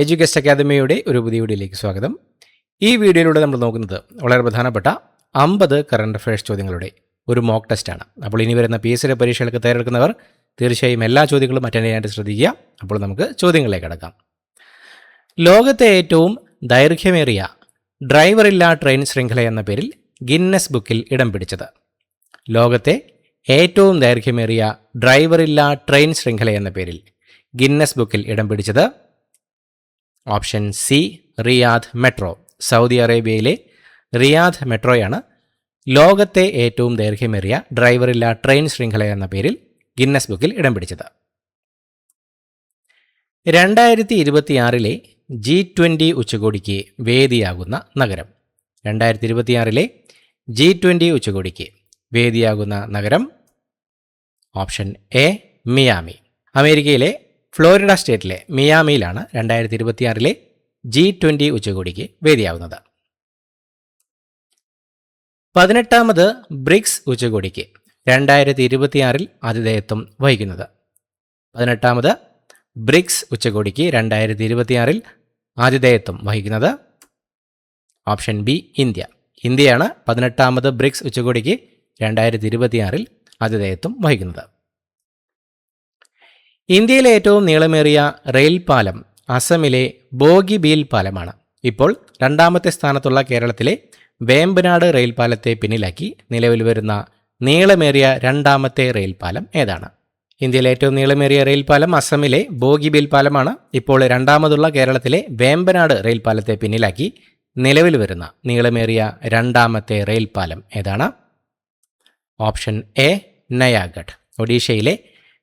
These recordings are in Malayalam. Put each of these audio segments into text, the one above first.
എഡ്യൂക്കേഷൻ അക്കാദമിയുടെ ഒരു പുതിയ വീഡിയോയിലേക്ക് സ്വാഗതം. ഈ വീഡിയോയിലൂടെ നമ്മൾ നോക്കുന്നത് വളരെ പ്രധാനപ്പെട്ട 50 കറണ്ട് അഫയേഴ്സ് ചോദ്യങ്ങളുടെ ഒരു മോക്ക് ടെസ്റ്റാണ്. അപ്പോൾ ഇനി വരുന്ന PSC പരീക്ഷകൾക്ക് തയ്യാറെടുക്കുന്നവർ തീർച്ചയായും എല്ലാ ചോദ്യങ്ങളും അറ്റൻഡ് ചെയ്യാനായിട്ട് ശ്രദ്ധിക്കുക. അപ്പോൾ നമുക്ക് ചോദ്യങ്ങളിലേക്ക് കടക്കാം. ലോകത്തെ ഏറ്റവും ദൈർഘ്യമേറിയ ഡ്രൈവറില്ലാ ട്രെയിൻ ശൃംഖല എന്ന പേരിൽ ഗിന്നസ് ബുക്കിൽ ഇടം പിടിച്ചത്. ലോകത്തെ ഏറ്റവും ദൈർഘ്യമേറിയ ഡ്രൈവറില്ലാ ട്രെയിൻ ശൃംഖല എന്ന പേരിൽ ഗിന്നസ് ബുക്കിൽ ഇടം പിടിച്ചത് option C Riyadh metro. Saudi അറേബ്യയിലെ റിയാദ് മെട്രോയാണ് ലോകത്തെ ഏറ്റവും ദൈർഘ്യമേറിയ ഡ്രൈവറില്ലാ ട്രെയിൻ ശൃംഖല എന്ന പേരിൽ ഗിന്നസ് ബുക്കിൽ ഇടം പിടിച്ചത്. 2026 G20 ഉച്ചകോടിക്ക് വേദിയാകുന്ന നഗരം. 2026 G20 ഉച്ചകോടിക്ക് വേദിയാകുന്ന നഗരം ഓപ്ഷൻ എ മിയാമി. അമേരിക്കയിലെ ഫ്ലോറിഡ സ്റ്റേറ്റിലെ മിയാമിയിലാണ് 2026 G20 ഉച്ചകോടിക്ക് വേദിയാവുന്നത്. 18ാമത് ബ്രിക്സ് ഉച്ചകോടിക്ക് 2026 ആതിഥേയത്വം വഹിക്കുന്നത്. 18ാമത് ബ്രിക്സ് ഉച്ചകോടിക്ക് 2026 ആതിഥേയത്വം വഹിക്കുന്നത് ഓപ്ഷൻ ബി ഇന്ത്യ. ഇന്ത്യയാണ് 18ാമത് ബ്രിക്സ് ഉച്ചകോടിക്ക് 2026 ആതിഥേയത്വം വഹിക്കുന്നത്. ഇന്ത്യയിലെ ഏറ്റവും നീളമേറിയ റെയിൽ പാലം അസമിലെ ബോഗിബീൽ പാലമാണ്. ഇപ്പോൾ 2ാമത്തെ സ്ഥാനത്തുള്ള കേരളത്തിലെ വേമ്പനാട് റെയിൽ പാലത്തെ പിന്നിലാക്കി നിലവിൽ വരുന്ന നീളമേറിയ 2ാമത്തെ റെയിൽ പാലം ഏതാണ്? ഇന്ത്യയിലെ ഏറ്റവും നീളമേറിയ റെയിൽ പാലം അസമിലെ ബോഗിബീൽ പാലമാണ്. ഇപ്പോൾ 2ാമതുള്ള കേരളത്തിലെ വേമ്പനാട് റെയിൽ പാലത്തെ പിന്നിലാക്കി നിലവിൽ വരുന്ന നീളമേറിയ 2ാമത്തെ റെയിൽ പാലം ഏതാണ്? Option A Nayagarh. ഒഡീഷയിലെ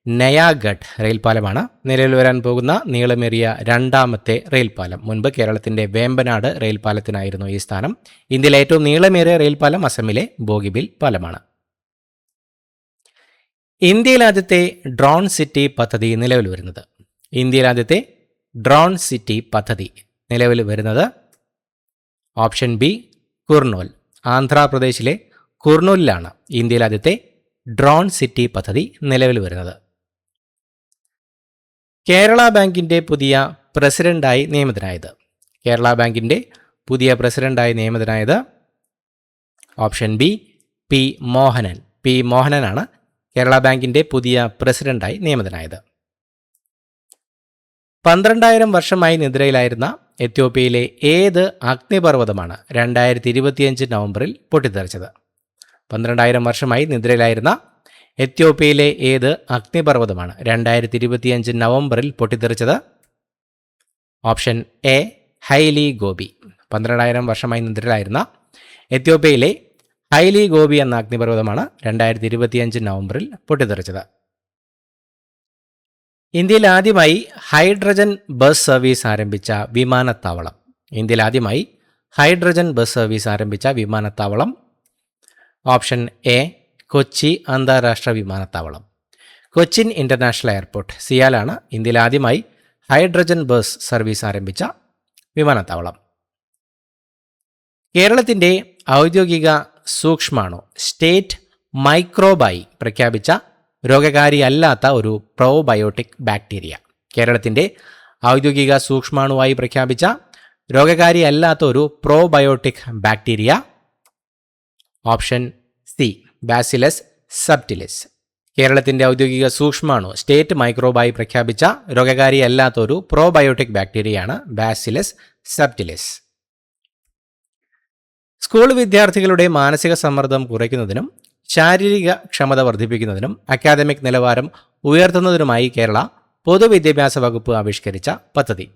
നയാഗഡ് റെയിൽപാലമാണ് നിലവിൽ വരാൻ പോകുന്ന നീളമേറിയ 2ാമത്തെ റെയിൽപാലം. മുൻപ് കേരളത്തിൻ്റെ വേമ്പനാട് റെയിൽപാലത്തിനായിരുന്നു ഈ സ്ഥാനം. ഇന്ത്യയിലെ ഏറ്റവും നീളമേറിയ റെയിൽപാലം അസമിലെ ബോഗിബീൽ പാലമാണ്. ഇന്ത്യയിലെ ആദ്യത്തെ ഡ്രോൺ സിറ്റി പദ്ധതി നിലവിൽ വരുന്നത്. ഇന്ത്യയിലെ ആദ്യത്തെ ഡ്രോൺ സിറ്റി പദ്ധതി നിലവിൽ വരുന്നത് ഓപ്ഷൻ ബി കുർണൂൽ. ആന്ധ്രാപ്രദേശിലെ കുർണൂലിലാണ് ഇന്ത്യയിലെ ആദ്യത്തെ ഡ്രോൺ സിറ്റി പദ്ധതി നിലവിൽ വരുന്നത്. കേരള ബാങ്കിൻ്റെ പുതിയ പ്രസിഡന്റായി നിയമിതനായത്. കേരള ബാങ്കിൻ്റെ പുതിയ പ്രസിഡന്റായി നിയമിതനായത് option B P Mohanan. P മോഹനനാണ് കേരള ബാങ്കിൻ്റെ പുതിയ പ്രസിഡന്റായി നിയമിതനായത്. 12,000 വർഷമായി നിദ്രയിലായിരുന്ന എത്യോപ്യയിലെ ഏത് അഗ്നിപർവ്വതമാണ് 2025 നവംബറിൽ പൊട്ടിത്തെറിച്ചത്? 12,000 വർഷമായി നിദ്രയിലായിരുന്ന എത്യോപ്യയിലെ ഏത് അഗ്നിപർവ്വതമാണ് 2025 നവംബറിൽ പൊട്ടിത്തെറിച്ചത്? Option A highly gobi. 12,000 വർഷമായി നിദ്രയിലായിരുന്ന എത്യോപ്യയിലെ ഹൈലി ഗോബി എന്ന അഗ്നിപർവ്വതമാണ് 2025 നവംബറിൽ പൊട്ടിത്തെറിച്ചത്. ഇന്ത്യയിൽ ആദ്യമായി ഹൈഡ്രജൻ ബസ് സർവീസ് ആരംഭിച്ച വിമാനത്താവളം. ഇന്ത്യയിൽ ആദ്യമായി ഹൈഡ്രജൻ ബസ് സർവീസ് ആരംഭിച്ച വിമാനത്താവളം ഓപ്ഷൻ എ കൊച്ചി അന്താരാഷ്ട്ര വിമാനത്താവളം. കൊച്ചിൻ ഇൻ്റർനാഷണൽ എയർപോർട്ട് സിയാലാണ് ഇന്ത്യയിൽ ആദ്യമായി ഹൈഡ്രജൻ ബസ് സർവീസ് ആരംഭിച്ച വിമാനത്താവളം. കേരളത്തിൻ്റെ ഔദ്യോഗിക സൂക്ഷ്മാണു സ്റ്റേറ്റ് മൈക്രോബായി പ്രഖ്യാപിച്ച രോഗകാരിയല്ലാത്ത ഒരു പ്രോബയോട്ടിക് ബാക്ടീരിയ. കേരളത്തിൻ്റെ ഔദ്യോഗിക സൂക്ഷ്മാണുവായി പ്രഖ്യാപിച്ച രോഗകാരിയല്ലാത്ത ഒരു probiotic bacteria option C bacillus subtilis. കേരളത്തിൻ്റെ ഔദ്യോഗിക സൂക്ഷ്മാണു സ്റ്റേറ്റ് മൈക്രോബായി പ്രഖ്യാപിച്ച രോഗകാരിയല്ലാത്തൊരു പ്രോബയോട്ടിക് ബാക്ടീരിയയാണ് ബാസിലസ് സബ്റ്റിലിസ്. സ്കൂൾ വിദ്യാർത്ഥികളുടെ മാനസിക സമ്മർദ്ദം കുറയ്ക്കുന്നതിനും ശാരീരിക ക്ഷമത വർദ്ധിപ്പിക്കുന്നതിനും അക്കാദമിക് നിലവാരം ഉയർത്തുന്നതിനുമായി കേരള പൊതുവിദ്യാഭ്യാസ വകുപ്പ് ആവിഷ്കരിച്ച പദ്ധതി.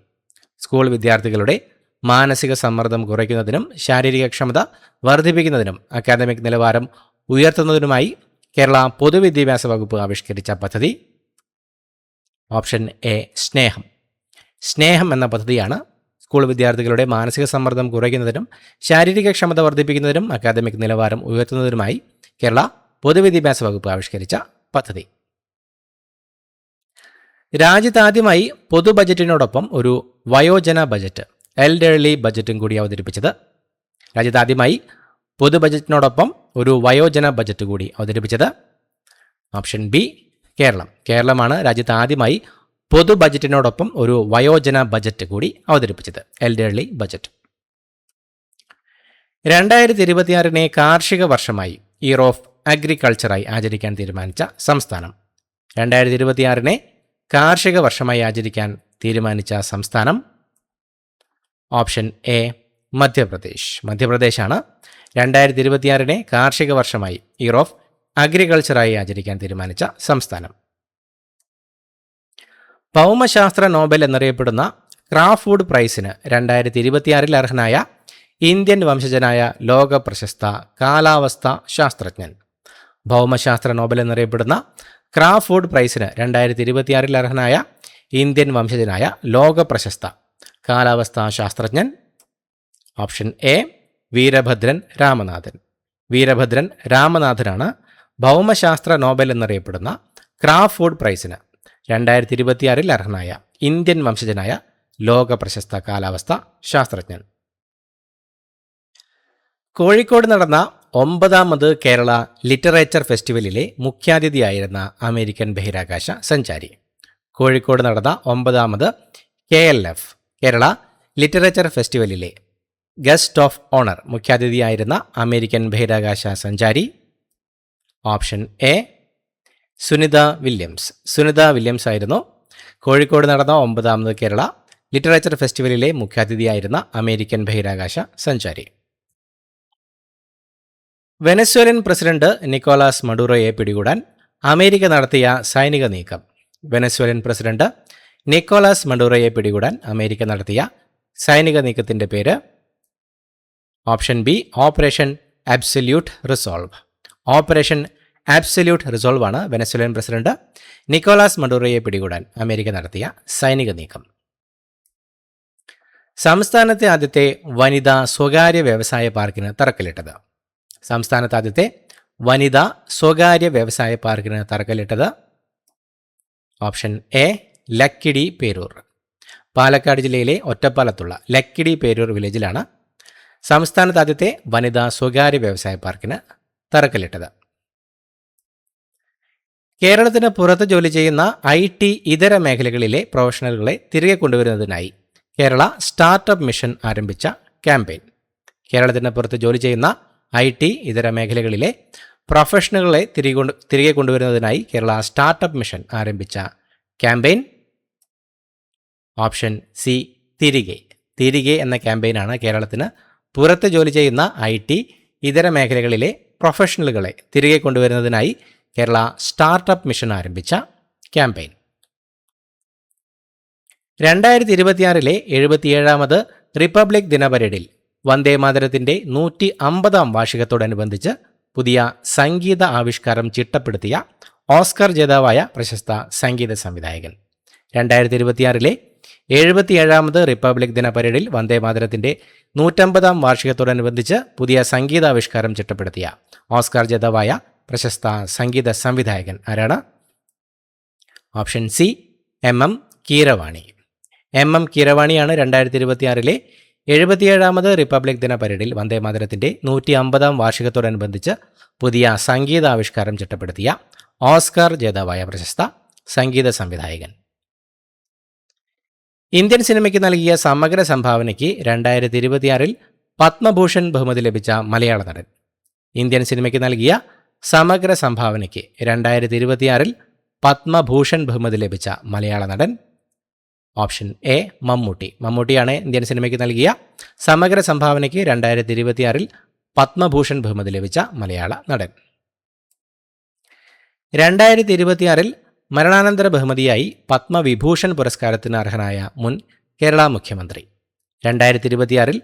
സ്കൂൾ വിദ്യാർത്ഥികളുടെ മാനസിക സമ്മർദ്ദം കുറയ്ക്കുന്നതിനും ശാരീരിക ക്ഷമത വർദ്ധിപ്പിക്കുന്നതിനും അക്കാദമിക് നിലവാരം ഉയർത്തുന്നതിനുമായി കേരള പൊതുവിദ്യാഭ്യാസ വകുപ്പ് ആവിഷ്കരിച്ച പദ്ധതി ഓപ്ഷൻ എ സ്നേഹം. സ്നേഹം എന്ന പദ്ധതിയാണ് സ്കൂൾ വിദ്യാർത്ഥികളുടെ മാനസിക സമ്മർദ്ദം കുറയ്ക്കുന്നതിനും ശാരീരിക ക്ഷമത വർദ്ധിപ്പിക്കുന്നതിനും അക്കാദമിക് നിലവാരം ഉയർത്തുന്നതിനുമായി കേരള പൊതുവിദ്യാഭ്യാസ വകുപ്പ് ആവിഷ്കരിച്ച പദ്ധതി. രാജ്യത്താദ്യമായി പൊതു ബജറ്റിനോടൊപ്പം ഒരു വയോജന ബജറ്റ് എൽഡർലി ബജറ്റും കൂടി അവതരിപ്പിച്ചത്. രാജ്യത്താദ്യമായി പൊതു ബജറ്റിനോടൊപ്പം ഒരു വയോജന ബജറ്റ് കൂടി അവതരിപ്പിച്ചത് ഓപ്ഷൻ ബി കേരളം. കേരളമാണ് രാജ്യത്ത് ആദ്യമായി പൊതു ബജറ്റിനോടൊപ്പം ഒരു വയോജന ബജറ്റ് കൂടി അവതരിപ്പിച്ചത്? Elderly budget. 2026 കാർഷിക വർഷമായി ഇയർ ഓഫ് അഗ്രികൾച്ചറായി ആചരിക്കാൻ തീരുമാനിച്ച സംസ്ഥാനം? 2026 കാർഷിക വർഷമായി ആചരിക്കാൻ തീരുമാനിച്ച സംസ്ഥാനം? Option A Madhya Pradesh. മധ്യപ്രദേശാണ് 2026 കാർഷിക വർഷമായി ഇയർ ഓഫ് അഗ്രികൾച്ചറായി ആചരിക്കാൻ തീരുമാനിച്ച സംസ്ഥാനം. ഭൗമശാസ്ത്ര നോബൽ എന്നറിയപ്പെടുന്ന ക്രാഫ്റ്റ് പ്രൈസിന് 2026 അർഹനായ ഇന്ത്യൻ വംശജനായ ലോക പ്രശസ്ത കാലാവസ്ഥാ ശാസ്ത്രജ്ഞൻ? ഭൗമശാസ്ത്ര നോബൽ എന്നറിയപ്പെടുന്ന ക്രാഫ്റ്റ് പ്രൈസിന് 2026 അർഹനായ ഇന്ത്യൻ വംശജനായ ലോക പ്രശസ്ത കാലാവസ്ഥാ ശാസ്ത്രജ്ഞൻ? Option A Veerabhadran Ramanathan. വീരഭദ്രൻ രാമനാഥനാണ് ഭൗമശാസ്ത്ര നോബൽ എന്നറിയപ്പെടുന്ന ക്രാഫ്റ്റ് പ്രൈസിന് 2026 അർഹനായ ഇന്ത്യൻ വംശജനായ ലോക പ്രശസ്ത കാലാവസ്ഥാ ശാസ്ത്രജ്ഞൻ. കോഴിക്കോട് നടന്ന 9ാമത് കേരള ലിറ്ററേച്ചർ ഫെസ്റ്റിവലിലെ മുഖ്യാതിഥിയായിരുന്ന അമേരിക്കൻ ബഹിരാകാശ സഞ്ചാരി? കോഴിക്കോട് നടന്ന 9ാമത് KLF കേരള ലിറ്ററേച്ചർ ഫെസ്റ്റിവലിലെ ഗസ്റ്റ് ഓഫ് ഓണർ മുഖ്യാതിഥിയായിരുന്ന അമേരിക്കൻ ബഹിരാകാശ സഞ്ചാരി? Option A Sunita Williams. Sunita Williams ആയിരുന്നു കോഴിക്കോട് നടന്ന 9ാമത് കേരള ലിറ്ററേച്ചർ ഫെസ്റ്റിവലിലെ മുഖ്യാതിഥിയായിരുന്ന അമേരിക്കൻ ബഹിരാകാശ സഞ്ചാരി. വെനസ്വേലൻ പ്രസിഡന്റ് നിക്കോളാസ് മഡൂറോയെ പിടികൂടാൻ അമേരിക്ക നടത്തിയ സൈനിക നീക്കം? വെനസ്വേലൻ പ്രസിഡന്റ് നിക്കോളാസ് മഡൂറോയെ പിടികൂടാൻ അമേരിക്ക നടത്തിയ സൈനിക നീക്കത്തിന്റെ പേര്? Option B operation absolute resolve. Operation absolute resolve ആണ് വെനസ്വേലൻ പ്രസിഡന്റ് നിക്കോളാസ് മഡൂറോയെ പിടികൂടാൻ അമേരിക്ക നടത്തിയ സൈനിക നീക്കം. സംസ്ഥാനത്തെ ആദ്യത്തെ വനിതാ സ്വകാര്യ വ്യവസായ പാർക്കിന് തറക്കല്ലിട്ടത്? സംസ്ഥാനത്ത് ആദ്യത്തെ വനിതാ സ്വകാര്യ വ്യവസായ പാർക്കിന് തറക്കല്ലിട്ടത്? Option A Lakkidi Perur. പാലക്കാട് ജില്ലയിലെ ഒറ്റപ്പാലത്തുള്ള ലക്കിടി പേരൂർ വില്ലേജിലാണ് സംസ്ഥാനത്ത് ആദ്യത്തെ വനിതാ സ്വകാര്യ വ്യവസായ പാർക്കിന് തറക്കല്ലിട്ടത്. കേരളത്തിന് പുറത്ത് ജോലി ചെയ്യുന്ന IT ഇതര മേഖലകളിലെ പ്രൊഫഷണലുകളെ തിരികെ കൊണ്ടുവരുന്നതിനായി കേരള സ്റ്റാർട്ടപ്പ് മിഷൻ ആരംഭിച്ച ക്യാമ്പയിൻ? കേരളത്തിന് പുറത്ത് ജോലി ചെയ്യുന്ന IT ഇതര മേഖലകളിലെ പ്രൊഫഷണലുകളെ തിരികെ കൊണ്ടുവരുന്നതിനായി കേരള സ്റ്റാർട്ടപ്പ് മിഷൻ ആരംഭിച്ച ക്യാമ്പയിൻ? ഓപ്ഷൻ സി തിരികെ. തിരികെ എന്ന ക്യാമ്പയിനാണ് കേരളത്തിന് പുറത്ത് ജോലി ചെയ്യുന്ന IT ഇതര മേഖലകളിലെ പ്രൊഫഷണലുകളെ തിരികെ കൊണ്ടുവരുന്നതിനായി കേരള സ്റ്റാർട്ടപ്പ് മിഷൻ ആരംഭിച്ച ക്യാമ്പയിൻ. 2026 77ാമത് റിപ്പബ്ലിക് ദിന പരേഡിൽ വന്ദേമാതരത്തിൻ്റെ 150ാം വാർഷികത്തോടനുബന്ധിച്ച് പുതിയ സംഗീത ആവിഷ്കാരം ചിട്ടപ്പെടുത്തിയ ഓസ്കർ ജേതാവായ പ്രശസ്ത സംഗീത സംവിധായകൻ? 2026 77ാമത് റിപ്പബ്ലിക് ദിന പരേഡിൽ വന്ദേമാതരത്തിൻ്റെ 150ാം വാർഷികത്തോടനുബന്ധിച്ച് പുതിയ സംഗീതാവിഷ്കാരം ചിട്ടപ്പെടുത്തിയ ഓസ്കർ ജേതാവായ പ്രശസ്ത സംഗീത സംവിധായകൻ ആരാണ്? Option C MM Keeravani. MM കീരവാണിയാണ് 2026 77ാമത് റിപ്പബ്ലിക് ദിന പരേഡിൽ വന്ദേമാതരത്തിൻ്റെ 150ാം വാർഷികത്തോടനുബന്ധിച്ച് പുതിയ സംഗീതാവിഷ്കാരം ചിട്ടപ്പെടുത്തിയ ഓസ്കർ ജേതാവായ പ്രശസ്ത സംഗീത സംവിധായകൻ. ഇന്ത്യൻ സിനിമയ്ക്ക് നൽകിയ സമഗ്ര സംഭാവനയ്ക്ക് 2026 പത്മഭൂഷൺ ബഹുമതി ലഭിച്ച മലയാള നടൻ? ഇന്ത്യൻ സിനിമയ്ക്ക് നൽകിയ സമഗ്ര സംഭാവനയ്ക്ക് 2026 പത്മഭൂഷൺ ബഹുമതി ലഭിച്ച മലയാള നടൻ? Option A Mammootty. മമ്മൂട്ടിയാണ് ഇന്ത്യൻ സിനിമയ്ക്ക് നൽകിയ സമഗ്ര സംഭാവനയ്ക്ക് 2026 പത്മഭൂഷൺ ബഹുമതി ലഭിച്ച മലയാള നടൻ. 2026 മരണാനന്തര ബഹുമതിയായി പത്മവിഭൂഷൺ പുരസ്കാരത്തിന് അർഹനായ മുൻ കേരള മുഖ്യമന്ത്രി? 2026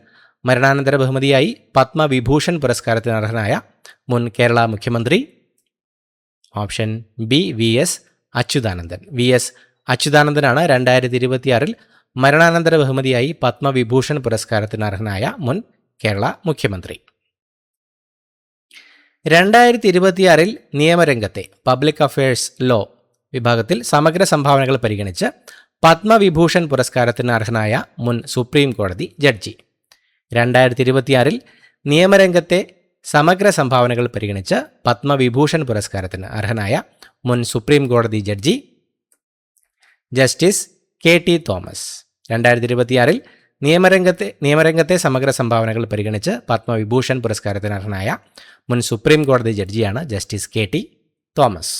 മരണാനന്തര ബഹുമതിയായി പത്മവിഭൂഷൺ പുരസ്കാരത്തിന് അർഹനായ മുൻ കേരള മുഖ്യമന്ത്രി? Option B VS Achuthanandan. VS അച്യുതാനന്ദനാണ് 2026 മരണാനന്തര ബഹുമതിയായി പത്മവിഭൂഷൺ പുരസ്കാരത്തിന് അർഹനായ മുൻ കേരള മുഖ്യമന്ത്രി. 2026 നിയമരംഗത്തെ പബ്ലിക് അഫയേഴ്സ് ലോ വിഭാഗത്തിൽ സമഗ്ര സംഭാവനകൾ പരിഗണിച്ച് പത്മവിഭൂഷൺ പുരസ്കാരത്തിന് അർഹനായ മുൻ സുപ്രീം കോടതി ജഡ്ജി? 2026 നിയമരംഗത്തെ സമഗ്ര സംഭാവനകൾ പരിഗണിച്ച് പത്മവിഭൂഷൺ പുരസ്കാരത്തിന് അർഹനായ മുൻ സുപ്രീം കോടതി ജഡ്ജി? Justice KT Thomas. 2026 നിയമരംഗത്തെ സമഗ്ര സംഭാവനകൾ പരിഗണിച്ച് പത്മവിഭൂഷൺ പുരസ്കാരത്തിന് അർഹനായ മുൻ സുപ്രീം കോടതി ജഡ്ജിയാണ് ജസ്റ്റിസ് KT തോമസ്.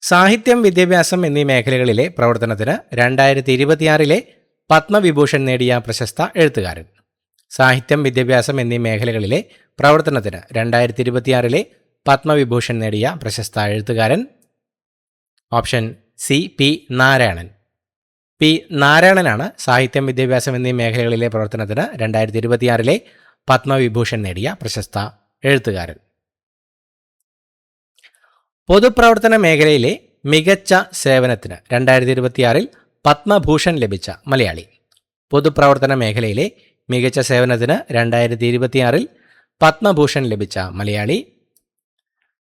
സാഹിത്യം, വിദ്യാഭ്യാസം എന്നീ മേഖലകളിലെ പ്രവർത്തനത്തിന് 2026 പത്മവിഭൂഷൺ നേടിയ പ്രശസ്ത എഴുത്തുകാരൻ. സാഹിത്യം, വിദ്യാഭ്യാസം എന്നീ മേഖലകളിലെ പ്രവർത്തനത്തിന് 2026 പത്മവിഭൂഷൺ നേടിയ പ്രശസ്ത എഴുത്തുകാരൻ. Option C P. Narayanan. P. നാരായണനാണ് സാഹിത്യം, വിദ്യാഭ്യാസം എന്നീ മേഖലകളിലെ പ്രവർത്തനത്തിന് 2026 പത്മവിഭൂഷൺ നേടിയ പ്രശസ്ത എഴുത്തുകാരൻ. പൊതുപ്രവർത്തന മേഖലയിലെ മികച്ച സേവനത്തിന് 2026 പത്മഭൂഷൺ ലഭിച്ച മലയാളി. പൊതുപ്രവർത്തന മേഖലയിലെ മികച്ച സേവനത്തിന് 2026 പത്മഭൂഷൺ ലഭിച്ച മലയാളി.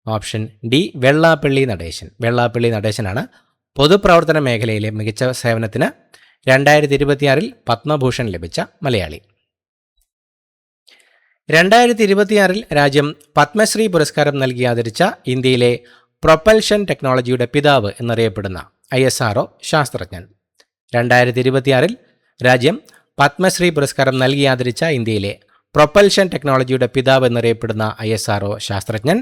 Option D Vellappally Natesan. വെള്ളാപ്പള്ളി നടേശനാണ് പൊതുപ്രവർത്തന മേഖലയിലെ മികച്ച സേവനത്തിന് 2026 പത്മഭൂഷൺ ലഭിച്ച മലയാളി. 2026 രാജ്യം പത്മശ്രീ പുരസ്കാരം നൽകി ആദരിച്ച ഇന്ത്യയിലെ പ്രൊപ്പൽഷൻ ടെക്നോളജിയുടെ പിതാവ് എന്നറിയപ്പെടുന്ന ISRO ശാസ്ത്രജ്ഞൻ. 2026 രാജ്യം പത്മശ്രീ പുരസ്കാരം നൽകി ആദരിച്ച ഇന്ത്യയിലെ പ്രൊപ്പൽഷൻ ടെക്നോളജിയുടെ പിതാവ് എന്നറിയപ്പെടുന്ന ISRO ശാസ്ത്രജ്ഞൻ.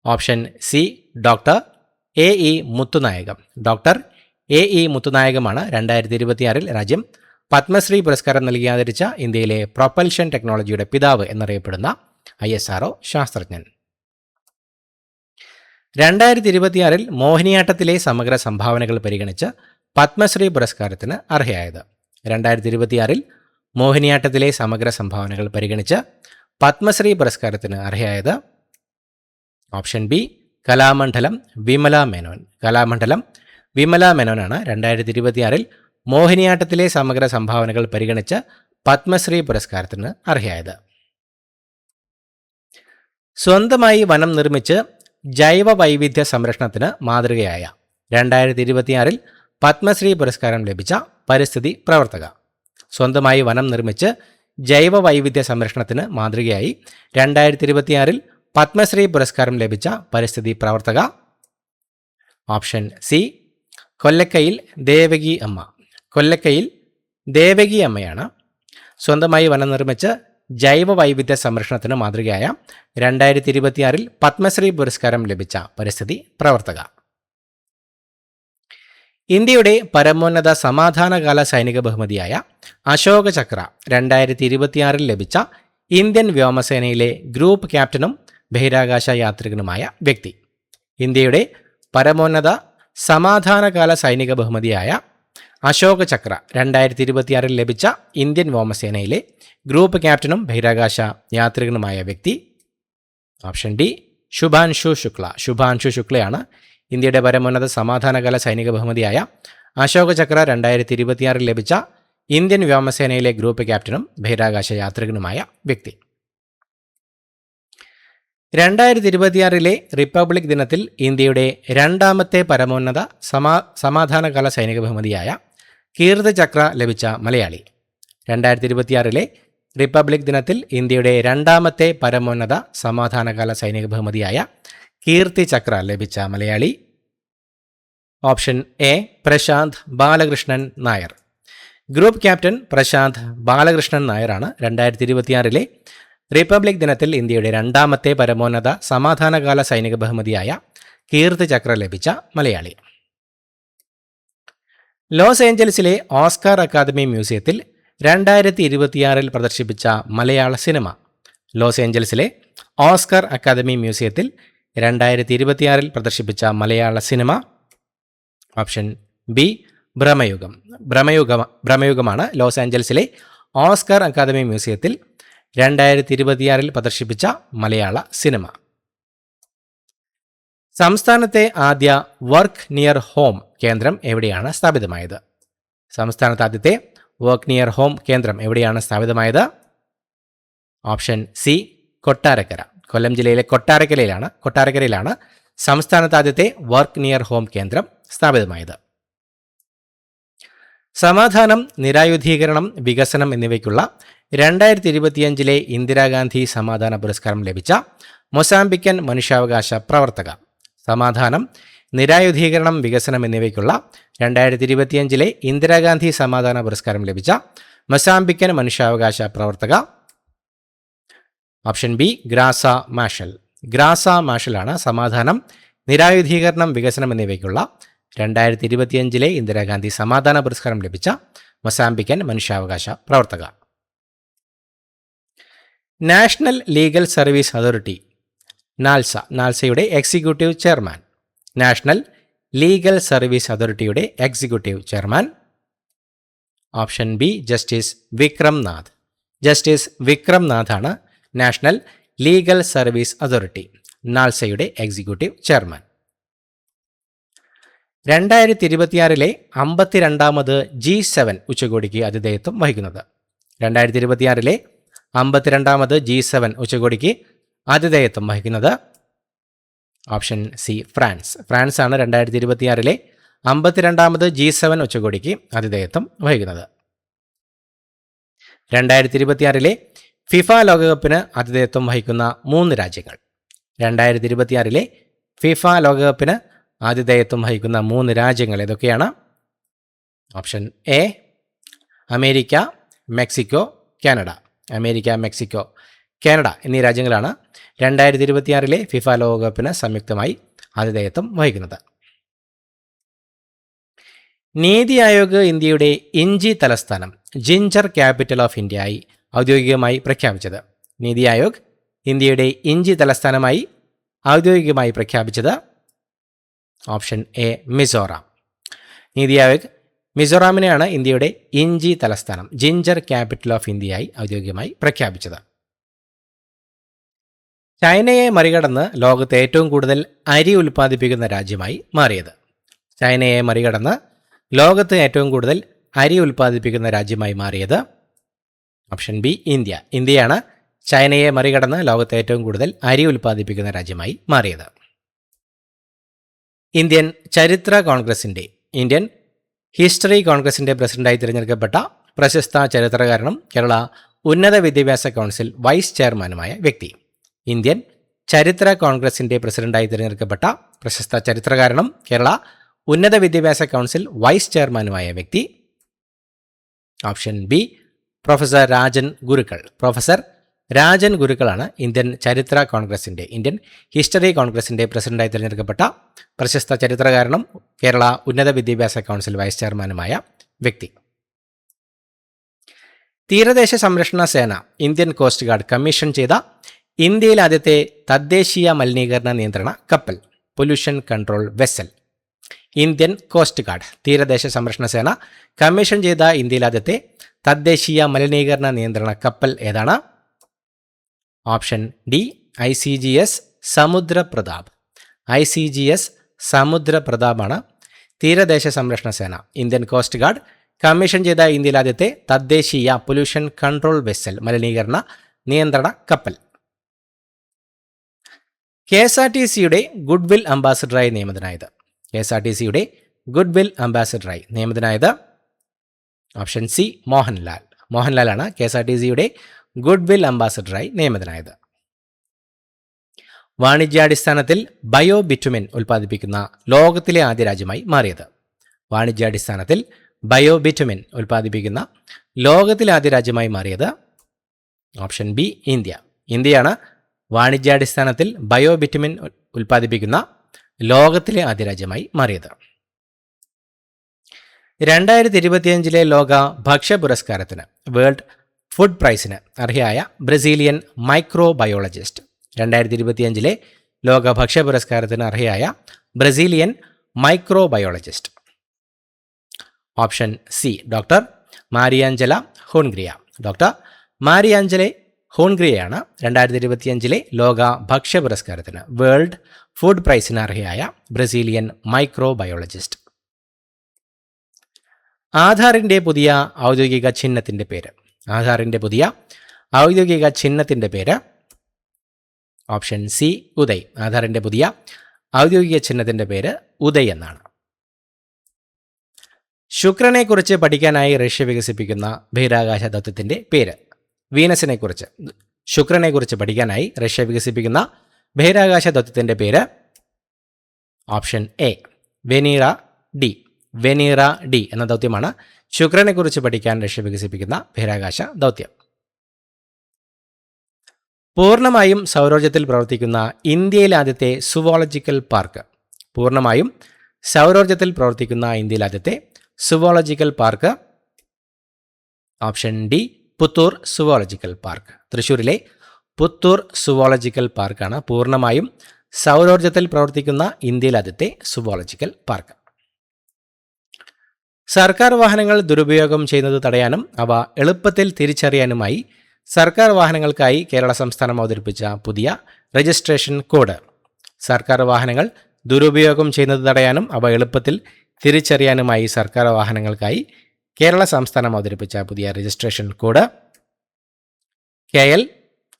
Option C doctor AE Muthunayagam. Doctor AE മുത്തുനായകമാണ് 2026 രാജ്യം പത്മശ്രീ പുരസ്കാരം നൽകി ആദരിച്ച ഇന്ത്യയിലെ പ്രൊപ്പൽഷൻ ടെക്നോളജിയുടെ പിതാവ് എന്നറിയപ്പെടുന്ന ISRO ശാസ്ത്രജ്ഞൻ. 2026 മോഹിനിയാട്ടത്തിലെ സമഗ്ര സംഭാവനകൾ പരിഗണിച്ച് പത്മശ്രീ പുരസ്കാരത്തിന് അർഹയായത്. 2026 മോഹിനിയാട്ടത്തിലെ സമഗ്ര സംഭാവനകൾ പരിഗണിച്ച് പത്മശ്രീ പുരസ്കാരത്തിന് അർഹയായത്. Option B Kalamandalam Vimala Menon. കലാമണ്ഡലം വിമല മേനോനാണ് 2026 മോഹിനിയാട്ടത്തിലെ സമഗ്ര സംഭാവനകൾ പരിഗണിച്ച് പത്മശ്രീ പുരസ്കാരത്തിന് അർഹയായത്. സ്വന്തമായി വനം നിർമ്മിച്ച് ജൈവ വൈവിധ്യ സംരക്ഷണത്തിന് മാതൃകയായ 2026 പത്മശ്രീ പുരസ്കാരം ലഭിച്ച പരിസ്ഥിതി പ്രവർത്തക. സ്വന്തമായി വനം നിർമ്മിച്ച് ജൈവ വൈവിധ്യ സംരക്ഷണത്തിന് മാതൃകയായി 2026 പത്മശ്രീ പുരസ്കാരം ലഭിച്ച പരിസ്ഥിതി പ്രവർത്തക. ഓപ്ഷൻ സി കൊല്ലക്കയിൽ ദേവകി അമ്മ. കൊല്ലക്കയിൽ ദേവകി അമ്മയാണ് സ്വന്തമായി വനം നിർമ്മിച്ച് ജൈവ വൈവിധ്യ സംരക്ഷണത്തിന് മാതൃകയായ 2026 പത്മശ്രീ പുരസ്കാരം ലഭിച്ച പരിസ്ഥിതി പ്രവർത്തക. ഇന്ത്യയുടെ പരമോന്നത സമാധാനകാല സൈനിക ബഹുമതിയായ അശോക ചക്ര 2026 ലഭിച്ച ഇന്ത്യൻ വ്യോമസേനയിലെ ഗ്രൂപ്പ് ക്യാപ്റ്റനും ബഹിരാകാശ യാത്രികനുമായ വ്യക്തി. ഇന്ത്യയുടെ പരമോന്നത സമാധാനകാല സൈനിക ബഹുമതിയായ അശോക ചക്ര 2026 ലഭിച്ച ഇന്ത്യൻ വ്യോമസേനയിലെ ഗ്രൂപ്പ് ക്യാപ്റ്റനും ബഹിരാകാശ യാത്രികനുമായ വ്യക്തി. Option D Shubhanshu Shukla. ശുഭാൻഷു ശുക്ലയാണ് ഇന്ത്യയുടെ പരമോന്നത സമാധാനകാല സൈനിക ബഹുമതിയായ അശോക ചക്ര 2026 ലഭിച്ച ഇന്ത്യൻ വ്യോമസേനയിലെ ഗ്രൂപ്പ് ക്യാപ്റ്റനും ബഹിരാകാശ യാത്രികനുമായ വ്യക്തി. 2026 റിപ്പബ്ലിക് ദിനത്തിൽ ഇന്ത്യയുടെ രണ്ടാമത്തെ പരമോന്നത സമാധാനകാല സൈനിക ബഹുമതിയായ കീർത്തി ചക്ര ലഭിച്ച മലയാളി. 2026 റിപ്പബ്ലിക് ദിനത്തിൽ ഇന്ത്യയുടെ രണ്ടാമത്തെ പരമോന്നത സമാധാനകാല സൈനിക ബഹുമതിയായ കീർത്തി ചക്ര ലഭിച്ച Malayali. Option A Prashanth Balakrishnan Nair. Group captain Prashanth Balakrishnan നായരാണ് 2026 റിപ്പബ്ലിക് ദിനത്തിൽ ഇന്ത്യയുടെ രണ്ടാമത്തെ പരമോന്നത സമാധാനകാല സൈനിക ബഹുമതിയായ കീർത്തി ചക്ര ലഭിച്ച മലയാളി. ലോസ് ഏഞ്ചൽസിലെ ഓസ്കാർ അക്കാദമി മ്യൂസിയത്തിൽ 2026 പ്രദർശിപ്പിച്ച മലയാള സിനിമ. ലോസ് ഏഞ്ചൽസിലെ ഓസ്കാർ അക്കാദമി മ്യൂസിയത്തിൽ 2026 പ്രദർശിപ്പിച്ച മലയാള സിനിമ. Option B Bramayugam. ഭ്രമയുഗമാണ് ലോസ് ഏഞ്ചൽസിലെ ഓസ്കാർ അക്കാദമി മ്യൂസിയത്തിൽ 2026 പ്രദർശിപ്പിച്ച മലയാള സിനിമ. സംസ്ഥാനത്തെ ആദ്യ വർക്ക് നിയർ ഹോം കേന്ദ്രം എവിടെയാണ് സ്ഥാപിതമായത്? സംസ്ഥാനത്തെ ആദ്യത്തെ വർക്ക് നിയർ ഹോം കേന്ദ്രം എവിടെയാണ് സ്ഥാപിതമായത്? Option C Kottarakkara. കൊല്ലം ജില്ലയിലെ കൊട്ടാരക്കരയിലാണ് സംസ്ഥാനത്തെ ആദ്യത്തെ വർക്ക് നിയർ ഹോം കേന്ദ്രം സ്ഥാപിതമായത്. സമാധാനം, നിരായുധീകരണം, വികസനം എന്നിവയ്ക്കുള്ള 2025 ഇന്ദിരാഗാന്ധി സമാധാന പുരസ്കാരം ലഭിച്ച മൊസാംബിക്കൻ മനുഷ്യാവകാശ പ്രവർത്തക. സമാധാനം, നിരായുധീകരണം, വികസനം എന്നിവയ്ക്കുള്ള 2025 ഇന്ദിരാഗാന്ധി സമാധാന പുരസ്കാരം ലഭിച്ച മൊസാംബിക്കൻ മനുഷ്യാവകാശ പ്രവർത്തക? Option B ഗ്രാസ martial. ഗ്രാസ മാഷലാണ് സമാധാനം, നിരായുധീകരണം, വികസനം എന്നിവയ്ക്കുള്ള 2025 ഇന്ദിരാഗാന്ധി സമാധാന പുരസ്കാരം ലഭിച്ച മൊസാംബിക്കൻ മനുഷ്യാവകാശ പ്രവർത്തക. നാഷണൽ ലീഗൽ സർവീസ് അതോറിറ്റി നാൽസയുടെ executive chairman. National legal service അതോറിറ്റിയുടെ executive chairman? Option B justice Vikram Nath. Justice Vikram നാഥാണ് നാഷണൽ ലീഗൽ സർവീസ് അതോറിറ്റി, നാൽസയുടെ എക്സിക്യൂട്ടീവ് ചെയർമാൻ. 2026 52ാമത് G7 ഉച്ചകോടിക്ക് ആതിഥേയത്വം വഹിക്കുന്നത്? 2026 52ാമത് G7 ഉച്ചകോടിക്ക് ആതിഥേയത്വം വഹിക്കുന്നത്? Option C France. ഫ്രാൻസ് ആണ് 2026 52ാമത് G7 ഉച്ചകോടിക്ക് ആതിഥേയത്വം വഹിക്കുന്നത്. 2026 ഫിഫ ലോകകപ്പിന് ആതിഥേയത്വം വഹിക്കുന്ന 3 രാജ്യങ്ങൾ. 2026 ഫിഫ ലോകകപ്പിന് ആതിഥേയത്വം വഹിക്കുന്ന 3 രാജ്യങ്ങൾ ഏതൊക്കെയാണ്? Option A America, Mexico, Canada. America, Mexico, Canada എന്നീ രാജ്യങ്ങളാണ് 2026 ഫിഫ ലോകകപ്പിന് സംയുക്തമായി ആതിഥേയത്വം വഹിക്കുന്നത്. നീതി ആയോഗ് ഇന്ത്യയുടെ ഇഞ്ചി തലസ്ഥാനം, ജിഞ്ചർ ക്യാപിറ്റൽ ഓഫ് ഇന്ത്യ ആയി ഔദ്യോഗികമായി പ്രഖ്യാപിച്ചത്? നീതി ആയോഗ് ഇന്ത്യയുടെ ഇഞ്ചി തലസ്ഥാനമായി ഔദ്യോഗികമായി പ്രഖ്യാപിച്ചത്? Option A Mizoram. നീതി ആയോഗ് മിസോറാമിനെയാണ് ഇന്ത്യയുടെ ഇഞ്ചി തലസ്ഥാനം, ജിഞ്ചർ ക്യാപിറ്റൽ ഓഫ് ഇന്ത്യയായി ഔദ്യോഗികമായി പ്രഖ്യാപിച്ചത്. ചൈനയെ മറികടന്ന് ലോകത്തെ ഏറ്റവും കൂടുതൽ അരി ഉൽപ്പാദിപ്പിക്കുന്ന രാജ്യമായി മാറിയത്? ചൈനയെ മറികടന്ന് ലോകത്ത് ഏറ്റവും കൂടുതൽ അരി ഉൽപ്പാദിപ്പിക്കുന്ന രാജ്യമായി മാറിയത്? Option B India. ഇന്ത്യയാണ് ചൈനയെ മറികടന്ന് ലോകത്തെ ഏറ്റവും കൂടുതൽ അരി ഉൽപ്പാദിപ്പിക്കുന്ന രാജ്യമായി മാറിയത്. ഇന്ത്യൻ ഹിസ്റ്ററി കോൺഗ്രസിൻ്റെ പ്രസിഡന്റായി തിരഞ്ഞെടുക്കപ്പെട്ട പ്രശസ്ത ചരിത്രകാരനും കേരള ഉന്നത വിദ്യാഭ്യാസ കൗൺസിൽ വൈസ് ചെയർമാനുമായ വ്യക്തി? ഇന്ത്യൻ ചരിത്ര കോൺഗ്രസിൻ്റെ പ്രസിഡന്റായി തിരഞ്ഞെടുക്കപ്പെട്ട പ്രശസ്ത ചരിത്രകാരനും കേരള ഉന്നത വിദ്യാഭ്യാസ കൗൺസിൽ വൈസ് ചെയർമാനുമായ വ്യക്തി? ഓപ്ഷൻ ബി പ്രൊഫസർ രാജൻ ഗുരുക്കൾ. പ്രൊഫസർ രാജൻ ഗുരുക്കളാണ് ഇന്ത്യൻ ഹിസ്റ്ററി കോൺഗ്രസിൻ്റെ പ്രസിഡന്റായി തിരഞ്ഞെടുക്കപ്പെട്ട പ്രശസ്ത ചരിത്രകാരനും കേരള ഉന്നത വിദ്യാഭ്യാസ കൗൺസിൽ വൈസ് ചെയർമാനുമായ വ്യക്തി. തീരദേശ സംരക്ഷണ സേന ഇന്ത്യൻ കോസ്റ്റ് ഗാർഡ് കമ്മീഷൻ ചെയ്ത ഇന്ത്യയിലെ ആദ്യത്തെ തദ്ദേശീയ മലിനീകരണ നിയന്ത്രണ കപ്പൽ, pollution control vessel? Indian coast guard തീരദേശ സംരക്ഷണ സേന കമ്മീഷൻ ചെയ്ത ഇന്ത്യയിലെ ആദ്യത്തെ തദ്ദേശീയ മലിനീകരണ നിയന്ത്രണ കപ്പൽ ഏതാണ്? Option D ICGS സമുദ്രപ്രതാപ്. ICGS സമുദ്രപ്രതാപാണ് തീരദേശ സംരക്ഷണ സേന ഇന്ത്യൻ കോസ്റ്റ് ഗാർഡ് കമ്മീഷൻ ചെയ്ത ഇന്ത്യയിലെ ആദ്യത്തെ തദ്ദേശീയ പൊല്യൂഷൻ കൺട്രോൾ വെസൽ, മലിനീകരണ നിയന്ത്രണ കപ്പൽ. KSRTCയുടെ ഗുഡ്വിൽ അംബാസഡറായി നിയമിതനായത്? KSRTCയുടെ ഗുഡ്വിൽ അംബാസഡറായി നിയമിതനായത്? Option C Mohanlal. മോഹൻലാലാണ് KSRTCയുടെ ഗുഡ്വിൽ അംബാസഡറായി നിയമിതനായത്. വാണിജ്യാടിസ്ഥാനത്തിൽ ബയോ ബിറ്റുമിൻ ഉൽപ്പാദിപ്പിക്കുന്ന ലോകത്തിലെ ആദ്യ രാജ്യമായി മാറിയത്? വാണിജ്യാടിസ്ഥാനത്തിൽ ബയോ ബിറ്റുമിൻ ഉൽപ്പാദിപ്പിക്കുന്ന ലോകത്തിലെ ആദ്യ രാജ്യമായി മാറിയത്? Option B India. ഇന്ത്യയാണ് വാണിജ്യാടിസ്ഥാനത്തിൽ ബയോ ബിറ്റുമിൻ ഉൽപ്പാദിപ്പിക്കുന്ന ലോകത്തിലെ ആദ്യ രാജ്യമായി മാറിയത്. 2025 ലോക ഭക്ഷ്യ പുരസ്കാരത്തിന്, വേൾഡ് ഫുഡ് പ്രൈസിന് അർഹയായ ബ്രസീലിയൻ മൈക്രോബയോളജിസ്റ്റ്? 2025 ലോക ഭക്ഷ്യ പുരസ്കാരത്തിന് അർഹയായ Brazilian microbiologist? Option C doctor Mariangela Hungria. Doctor Mariangela ഹോൺഗ്രിയയാണ് 2025 ലോക ഭക്ഷ്യ പുരസ്കാരത്തിന്, വേൾഡ് ഫുഡ് പ്രൈസിന് അർഹയായ ബ്രസീലിയൻ മൈക്രോബയോളജിസ്റ്റ്. ആധാറിൻ്റെ പുതിയ ഔദ്യോഗിക ചിഹ്നത്തിൻ്റെ പേര്? ആധാറിൻ്റെ പുതിയ ഔദ്യോഗിക ചിഹ്നത്തിൻ്റെ പേര്? Option C Uday. ആധാറിൻ്റെ പുതിയ ഔദ്യോഗിക ചിഹ്നത്തിൻ്റെ പേര് ഉദയ് എന്നാണ്. ശുക്രനെക്കുറിച്ച് പഠിക്കാനായി റഷ്യ വികസിപ്പിക്കുന്ന ബഹിരാകാശ ദൗത്യത്തിൻ്റെ പേര്? വീനസിനെക്കുറിച്ച്, ശുക്രനെക്കുറിച്ച് പഠിക്കാനായി റഷ്യ വികസിപ്പിക്കുന്ന ബഹിരാകാശ ദൗത്യത്തിൻ്റെ പേര്? Option A Venera D. Venera D എന്ന ദൗത്യമാണ് ശുക്രനെക്കുറിച്ച് പഠിക്കാൻ റഷ്യ വികസിപ്പിക്കുന്ന ബഹിരാകാശ ദൗത്യം. പൂർണ്ണമായും സൗരോർജ്ജത്തിൽ പ്രവർത്തിക്കുന്ന ഇന്ത്യയിലെ ആദ്യത്തെ സുവോളജിക്കൽ പാർക്ക്. പൂർണ്ണമായും സൗരോർജ്ജത്തിൽ പ്രവർത്തിക്കുന്ന ഇന്ത്യയിലെ ആദ്യത്തെ zoological park. Option D Puthur zoological park. തൃശ്ശൂരിലെ പുത്തൂർ സുവോളജിക്കൽ പാർക്കാണ് പൂർണ്ണമായും സൗരോർജ്ജത്തിൽ പ്രവർത്തിക്കുന്ന ഇന്ത്യയിലെ ആദ്യത്തെ സുവോളജിക്കൽ പാർക്ക്. സർക്കാർ വാഹനങ്ങൾ ദുരുപയോഗം ചെയ്യുന്നത് തടയാനും അവ എളുപ്പത്തിൽ തിരിച്ചറിയാനുമായി സർക്കാർ വാഹനങ്ങൾക്കായി കേരള സംസ്ഥാനം അവതരിപ്പിച്ച പുതിയ രജിസ്ട്രേഷൻ കോഡ്. സർക്കാർ വാഹനങ്ങൾ ദുരുപയോഗം ചെയ്യുന്നത് തടയാനും അവ എളുപ്പത്തിൽ തിരിച്ചറിയാനുമായി സർക്കാർ വാഹനങ്ങൾക്കായി കേരള സംസ്ഥാനം അവതരിപ്പിച്ച പുതിയ registration code KL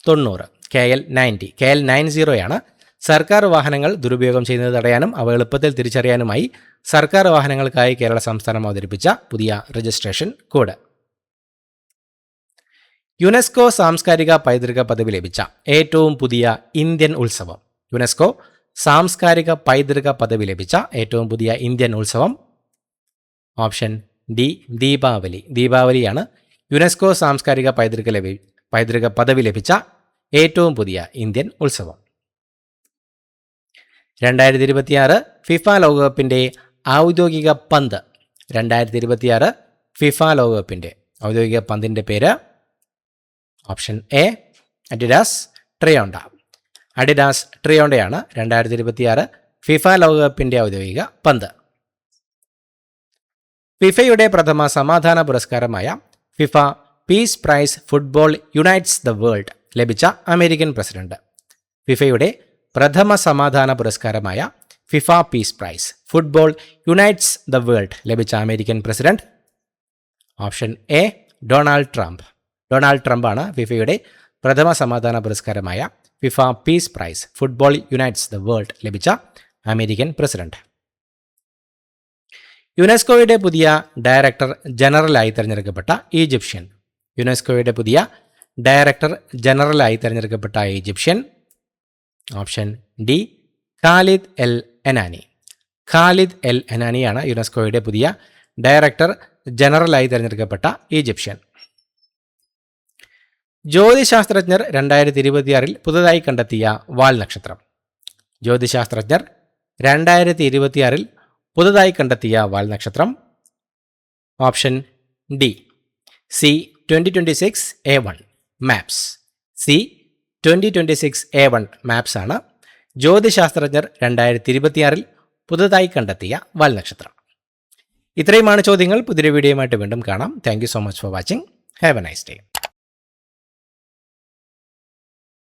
90, KL 90, KL 90 സർക്കാർ വാഹനങ്ങൾ ദുരുപയോഗം ചെയ്യുന്നത് തടയാനും അവ എളുപ്പത്തിൽ തിരിച്ചറിയാനുമായി സർക്കാർ വാഹനങ്ങൾക്കായി കേരള സംസ്ഥാനം അവതരിപ്പിച്ച പുതിയ രജിസ്ട്രേഷൻ കോഡ്. യുനെസ്കോ സാംസ്കാരിക പൈതൃക പദവി ലഭിച്ച ഏറ്റവും പുതിയ ഇന്ത്യൻ ഉത്സവം. യുനെസ്കോ സാംസ്കാരിക പൈതൃക പദവി ലഭിച്ച ഏറ്റവും പുതിയ ഇന്ത്യൻ ഉത്സവം. Option D Deepavali. ദീപാവലിയാണ് യുനെസ്കോ സാംസ്കാരിക പൈതൃക പദവി ലഭിച്ച ഏറ്റവും പുതിയ ഇന്ത്യൻ ഉത്സവം. 2026 ഫിഫ ലോകകപ്പിൻ്റെ ഔദ്യോഗിക പന്ത്. 2026 ഫിഫ ലോകകപ്പിൻ്റെ ഔദ്യോഗിക പന്തിൻ്റെ പേര്. Option A Adidas Trionda. Adidas ട്രയോണ്ടയാണ് 2026 ഫിഫ ലോകകപ്പിൻ്റെ ഔദ്യോഗിക പന്ത്. ഫിഫയുടെ പ്രഥമ സമാധാന പുരസ്കാരമായ FIFA peace prize football unites the world ലഭിച്ച അമേരിക്കൻ പ്രസിഡന്റ്. ഫിഫയുടെ പ്രഥമ സമാധാന പുരസ്കാരമായ FIFA peace prize football unites the world ലഭിച്ച American president. Option A Donald Trump. Donald ട്രംപാണ് ഫിഫയുടെ പ്രഥമ സമാധാന പുരസ്കാരമായ FIFA peace prize football unites the world ലഭിച്ച അമേരിക്കൻ പ്രസിഡന്റ്. യുനെസ്കോയുടെ പുതിയ ഡയറക്ടർ ജനറലായി തിരഞ്ഞെടുക്കപ്പെട്ട ഈജിപ്ഷ്യൻ. യുനെസ്കോയുടെ പുതിയ ഡയറക്ടർ ജനറലായി തിരഞ്ഞെടുക്കപ്പെട്ട Egyptian. Option D Khaled El Enany. Khaled El എനാനിയാണ് യുനെസ്കോയുടെ പുതിയ ഡയറക്ടർ ജനറലായി തിരഞ്ഞെടുക്കപ്പെട്ട ഈജിപ്ഷ്യൻ. ജ്യോതിശാസ്ത്രജ്ഞർ 2026 പുതുതായി കണ്ടെത്തിയ വാൽ നക്ഷത്രം. ജ്യോതിശാസ്ത്രജ്ഞർ 2026 പുതുതായി കണ്ടെത്തിയ വാൽ നക്ഷത്രം. Option D C2026A1 maps. C2026A1 maps ആണ് ജ്യോതിശാസ്ത്രജ്ഞർ 2026 പുതുതായി കണ്ടെത്തിയ വാൽ നക്ഷത്രം. ഇത്രയുമാണ് ചോദ്യങ്ങൾ. പുതിയൊരു വീഡിയോയുമായിട്ട് വീണ്ടും കാണാം. Thank you so much for watching. Have A nice day.